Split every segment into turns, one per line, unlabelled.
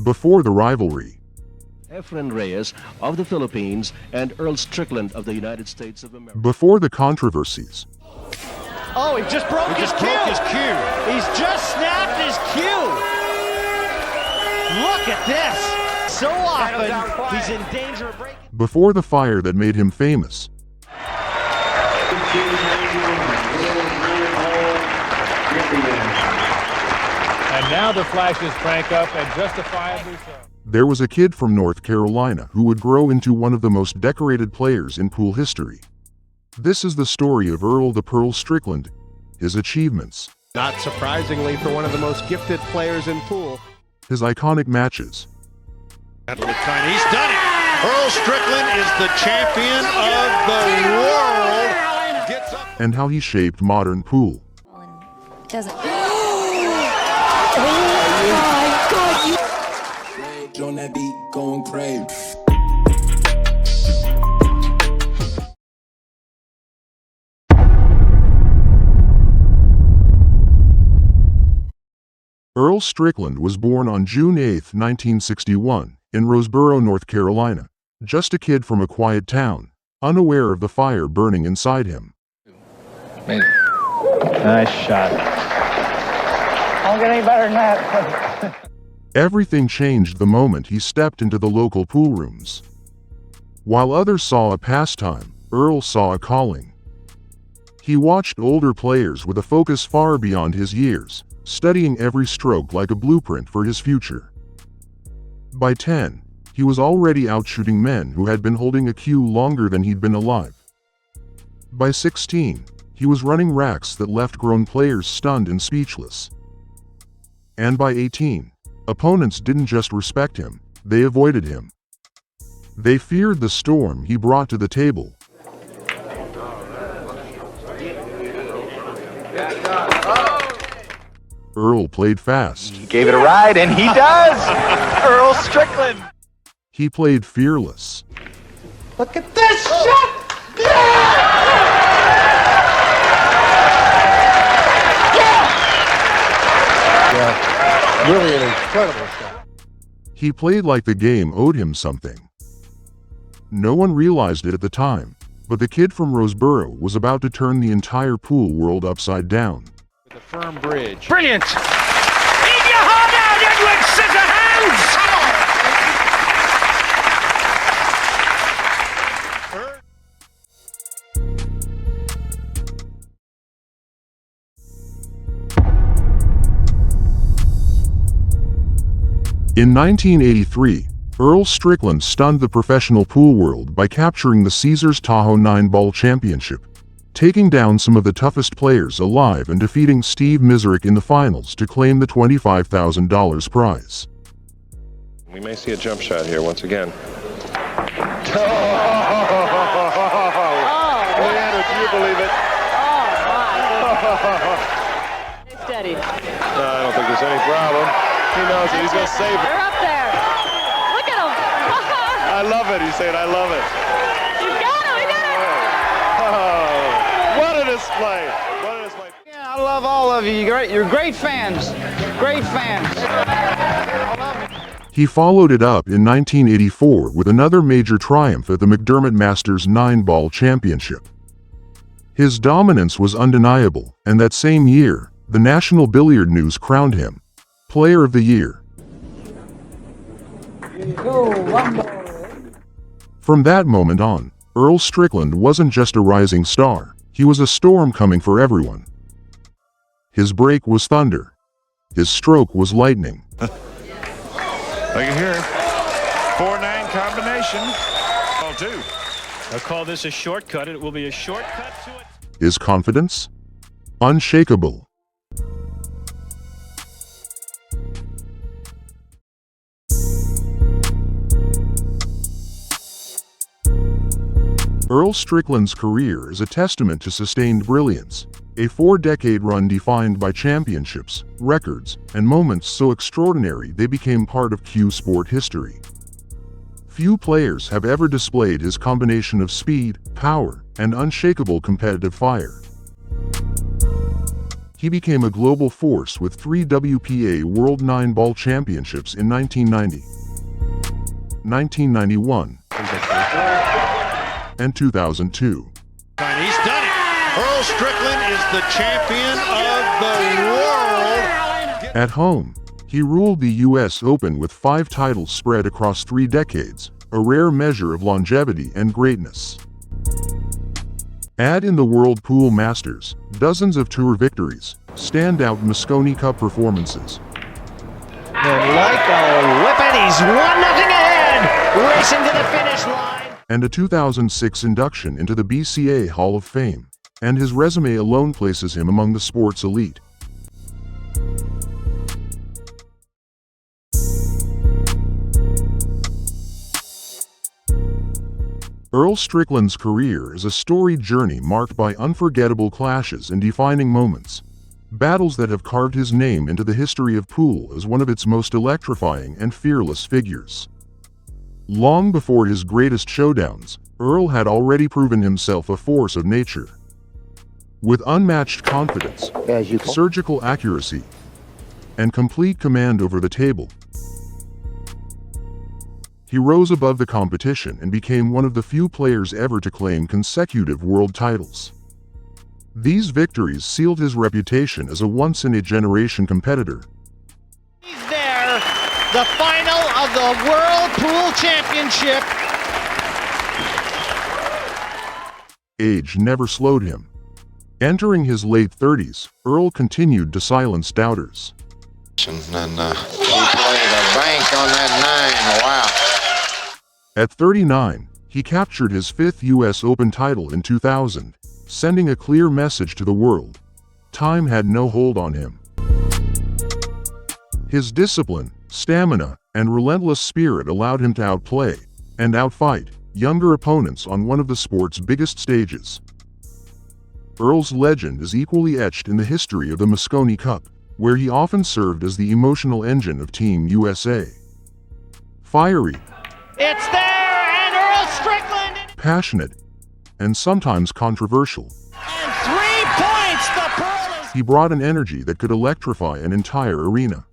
Before the rivalry.
Efren Reyes of the Philippines and Earl Strickland of the United States of America.
Before the controversies.
Oh, he just broke his cue. He's just snapped his cue. Look at this. So often, he's in danger of breaking.
Before the fire that made him famous.
And now the flashes crank up, and justifiably so.
There was a kid from North Carolina who would grow into one of the most decorated players in pool history. This is the story of Earl the Pearl Strickland, his achievements.
Not surprisingly for one of the most gifted players in pool.
His iconic matches.
He's done it! Earl Strickland is the champion of the world! Gets up.
And how he shaped modern pool.
Doesn't. Oh my God! You.
On that beat, going crazy.
Earl Strickland was born on June 8, 1961, in Roseboro, North Carolina. Just a kid from a quiet town, unaware of the fire burning inside him.
Made it. Nice shot.
Don't get any better than that.
Everything changed the moment he stepped into the local pool rooms. While others saw a pastime, Earl saw a calling. He watched older players with a focus far beyond his years, studying every stroke like a blueprint for his future. By 10, he was already out-shooting men who had been holding a cue longer than he'd been alive. By 16, he was running racks that left grown players stunned and speechless. And by 18, opponents didn't just respect him, they avoided him. They feared the storm he brought to the table. Earl played fast.
He gave it a ride, and he does! Earl Strickland!
He played fearless.
Look at this shot!
Yeah, really an incredible shot.
He played like the game owed him something. No one realized it at the time, but the kid from Roseboro was about to turn the entire pool world upside down.
The firm bridge.
Brilliant! In your heart out, Edward Scissorhands!
In 1983, Earl Strickland stunned the professional pool world by capturing the Caesars Tahoe 9-Ball Championship, taking down some of the toughest players alive and defeating Steve Miserick in the finals to claim the $25,000 prize.
We may see a jump shot here once again. Leanna, do you believe it?
Steady.
No, I don't think there's any problem. He knows it. He's going to save it.
They're up there. Look at him.
I love it. He's saying, I love it.
He's got him. He did it.
Oh, what a display. What a display.
Yeah, I love all of you. You're great fans. Great fans.
He followed it up in 1984 with another major triumph at the McDermott Masters 9-Ball Championship. His dominance was undeniable, and that same year, the National Billiard News crowned him Player of the Year. From that moment on, Earl Strickland wasn't just a rising star, he was a storm coming for everyone. His break was thunder. His stroke was lightning.
Look at here. 4-9 combination. Ball 2.
I'll call this a shortcut. It will be a shortcut to it.
His confidence? Unshakable. Earl Strickland's career is a testament to sustained brilliance, a 4-decade run defined by championships, records, and moments so extraordinary they became part of cue sport history. Few players have ever displayed his combination of speed, power, and unshakable competitive fire. he became a global force with 3 WPA World 9-Ball Championships in 1990, 1991, and 2002.
He's done it. Earl Strickland is the champion of the world.
At home, he ruled the U.S. Open with 5 titles spread across 3 decades, a rare measure of longevity and greatness. Add in the World Pool Masters, dozens of tour victories, standout Mosconi Cup performances,
And like a whippet, he's 1-0 ahead, racing to the finish line.
and a 2006 induction into the BCA Hall of Fame, and his resume alone places him among the sport's elite. Earl Strickland's career is a storied journey marked by unforgettable clashes and defining moments, battles that have carved his name into the history of pool as one of its most electrifying and fearless figures. Long before his greatest showdowns, Earl had already proven himself a force of nature. With unmatched confidence, surgical accuracy, and complete command over the table, he rose above the competition and became one of the few players ever to claim consecutive world titles. These victories sealed his reputation as a once-in-a-generation competitor.
He's there, the final of the World Pool Championship.
Age never slowed him. Entering his late 30s, Earl continued to silence doubters.
And he played a bank on that 9. Wow.
At 39, he captured his 5th U.S. Open title in 2000, sending a clear message to the world. Time had no hold on him. His discipline, stamina, and relentless spirit allowed him to outplay and outfight younger opponents on one of the sport's biggest stages. Earl's legend is equally etched in the history of the Mosconi Cup, where he often served as the emotional engine of Team USA. Fiery,
It's there, and Earl Strickland.
passionate, and sometimes controversial,
And 3 points, the Pearl is...
he brought an energy that could electrify an entire arena.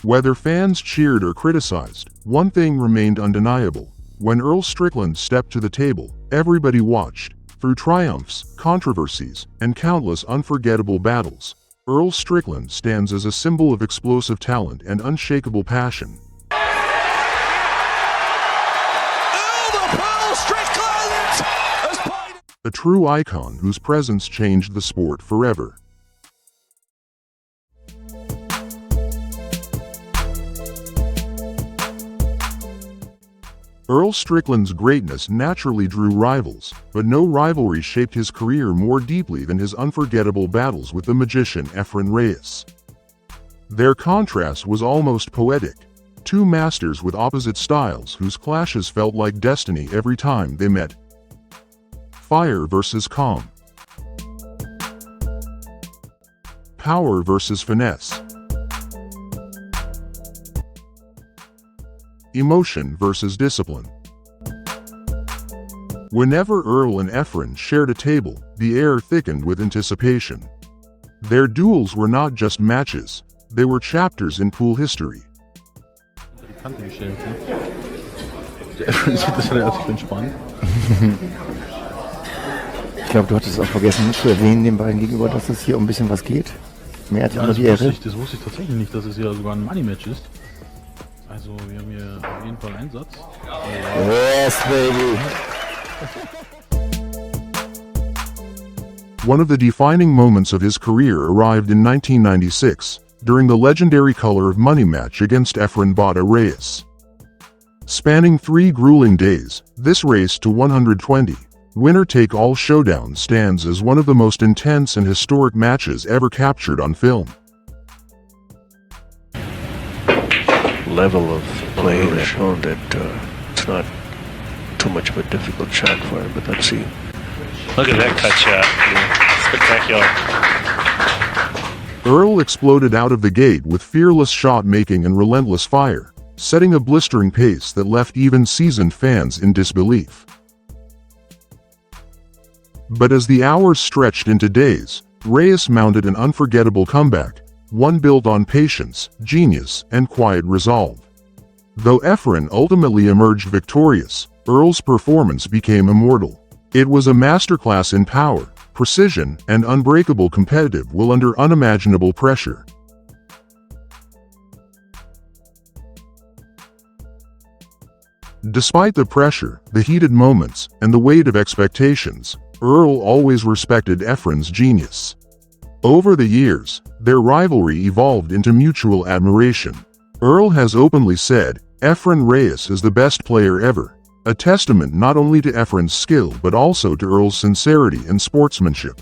Whether fans cheered or criticized, one thing remained undeniable. When Earl Strickland stepped to the table, everybody watched. Through triumphs, controversies, and countless unforgettable battles, Earl Strickland stands as a symbol of explosive talent and unshakable passion. A true icon whose presence changed the sport forever. Earl Strickland's greatness naturally drew rivals, but no rivalry shaped his career more deeply than his unforgettable battles with the magician Efren Reyes. Their contrast was almost poetic, 2 masters with opposite styles whose clashes felt like destiny every time they met. Fire versus calm. Power versus finesse. Emotion versus discipline. Whenever Earl and Efren shared a table, the air thickened with anticipation. Their duels were not just matches, they were chapters in pool history.
Ich glaube, du hattest auch vergessen zu erwähnen den beiden gegenüber, dass es hier um ein bisschen was geht. Mehr als nur die Ehre.
Das wusste ich tatsächlich nicht, dass es hier sogar ein Money-Match ist. Also, wir haben hier auf jeden Fall Einsatz.
Yes, baby!
One of the defining moments of his career arrived in 1996, during the legendary Color of Money match against Efren Reyes. Spanning 3 grueling days, this race to 120, winner-take-all showdown stands as one of the most intense and historic matches ever captured on film.
Level of play that shown that it's not too much of a difficult shot for him, but let's see.
Look at that cut shot. Spectacular.
Earl exploded out of the gate with fearless shot-making and relentless fire, setting a blistering pace that left even seasoned fans in disbelief. But as the hours stretched into days, Reyes mounted an unforgettable comeback, one built on patience, genius, and quiet resolve. Though Efren ultimately emerged victorious, Earl's performance became immortal. It was a masterclass in power, precision, and unbreakable competitive will under unimaginable pressure. Despite the pressure, the heated moments, and the weight of expectations, Earl always respected Efren's genius. Over the years, their rivalry evolved into mutual admiration. Earl has openly said, "Efren Reyes is the best player ever," a testament not only to Efren's skill but also to Earl's sincerity and sportsmanship.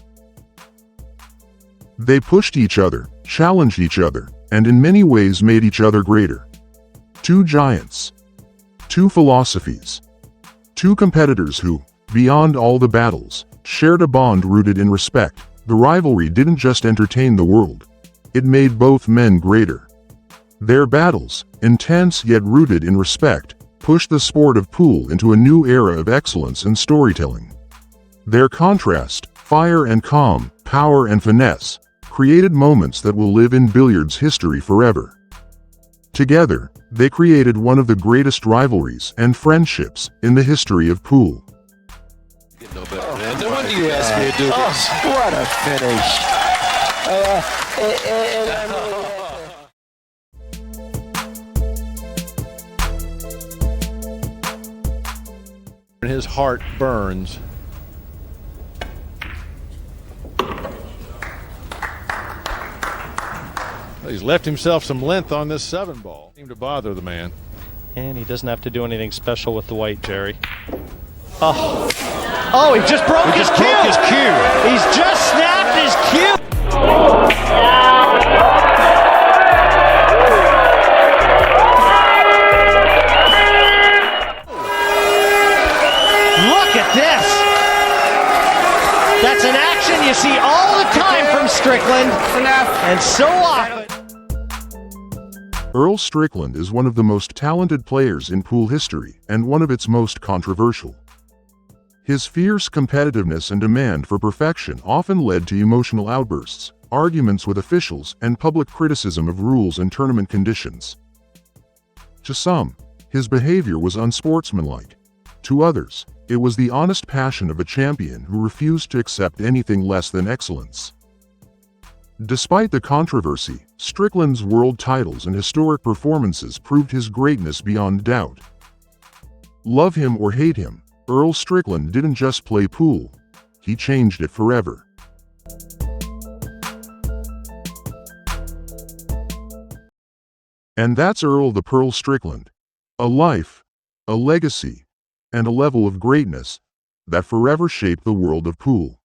They pushed each other, challenged each other, and in many ways made each other greater. Two giants. Two philosophies. Two competitors who, beyond all the battles, shared a bond rooted in respect. The rivalry didn't just entertain the world. It made both men greater. Their battles, intense yet rooted in respect, pushed the sport of pool into a new era of excellence and storytelling. Their contrast, fire and calm, power and finesse, created moments that will live in billiards history forever. Together, they created one of the greatest rivalries and friendships in the history of pool.
No wonder you asked me to do this.
What a finish!
His heart burns. He's left himself some length on this 7-ball. Seemed to bother the man.
And he doesn't have to do anything special with the white, Jerry. Oh, he just broke his cue. He's just snapped his cue. Look at this. That's an action you see all the time from Strickland, and so often.
Earl Strickland is one of the most talented players in pool history and one of its most controversial. His fierce competitiveness and demand for perfection often led to emotional outbursts, arguments with officials, and public criticism of rules and tournament conditions. To some, his behavior was unsportsmanlike. To others, it was the honest passion of a champion who refused to accept anything less than excellence. Despite the controversy, Strickland's world titles and historic performances proved his greatness beyond doubt. Love him or hate him, Earl Strickland didn't just play pool, he changed it forever. And that's Earl the Pearl Strickland. A life, a legacy, and a level of greatness that forever shaped the world of pool.